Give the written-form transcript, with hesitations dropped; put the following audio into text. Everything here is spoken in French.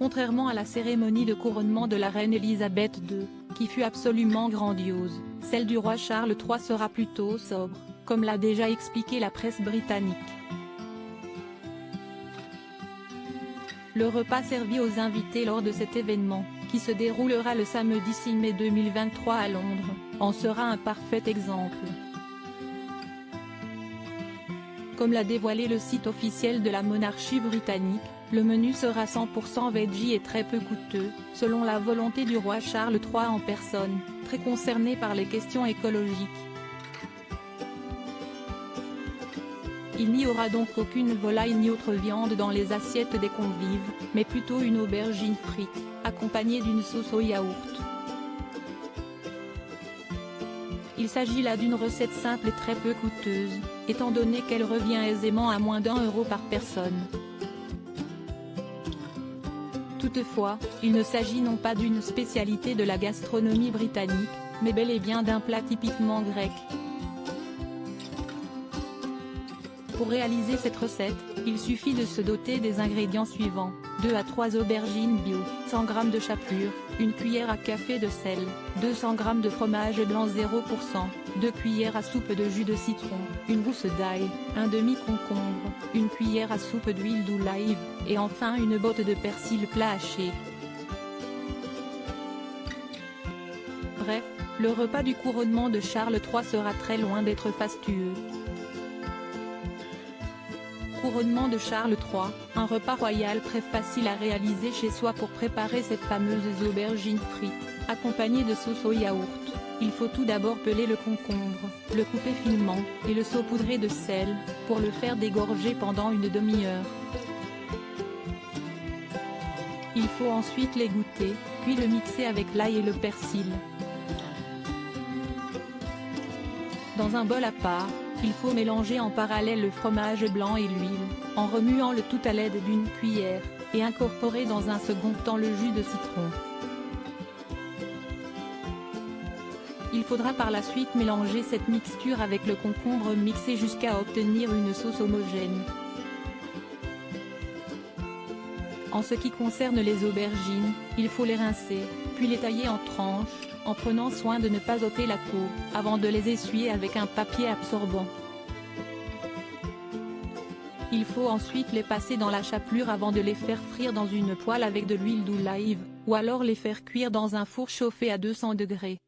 Contrairement à la cérémonie de couronnement de la reine Elisabeth II, qui fut absolument grandiose, celle du roi Charles III sera plutôt sobre, comme l'a déjà expliqué la presse britannique. Le repas servi aux invités lors de cet événement, qui se déroulera le samedi 6 mai 2023 à Londres, en sera un parfait exemple. Comme l'a dévoilé le site officiel de la monarchie britannique, le menu sera 100% veggie et très peu coûteux, selon la volonté du roi Charles III en personne, très concerné par les questions écologiques. Il n'y aura donc aucune volaille ni autre viande dans les assiettes des convives, mais plutôt une aubergine frite, accompagnée d'une sauce au yaourt. Il s'agit là d'une recette simple et très peu coûteuse, étant donné qu'elle revient aisément à moins d'1 € par personne. Toutefois, il ne s'agit non pas d'une spécialité de la gastronomie britannique, mais bel et bien d'un plat typiquement grec. Pour réaliser cette recette, il suffit de se doter des ingrédients suivants: 2 à 3 aubergines bio, 100 g de chapelure, une cuillère à café de sel, 200 g de fromage blanc 0%, 2 cuillères à soupe de jus de citron, une gousse d'ail, un demi-concombre, une cuillère à soupe d'huile d'olive, et enfin une botte de persil plat haché. Bref, le repas du couronnement de Charles III sera très loin d'être fastueux. Couronnement de Charles III, un repas royal très facile à réaliser chez soi. Pour préparer cette fameuse aubergine frite, accompagnée de sauce au yaourt, il faut tout d'abord peler le concombre, le couper finement, et le saupoudrer de sel, pour le faire dégorger pendant une demi-heure. Il faut ensuite l'égoutter, puis le mixer avec l'ail et le persil. Dans un bol à part, il faut mélanger en parallèle le fromage blanc et l'huile, en remuant le tout à l'aide d'une cuillère, et incorporer dans un second temps le jus de citron. Il faudra par la suite mélanger cette mixture avec le concombre mixé jusqu'à obtenir une sauce homogène. En ce qui concerne les aubergines, il faut les rincer, puis les tailler en tranches, en prenant soin de ne pas ôter la peau, avant de les essuyer avec un papier absorbant. Il faut ensuite les passer dans la chapelure avant de les faire frire dans une poêle avec de l'huile d'olive, ou alors les faire cuire dans un four chauffé à 200 degrés.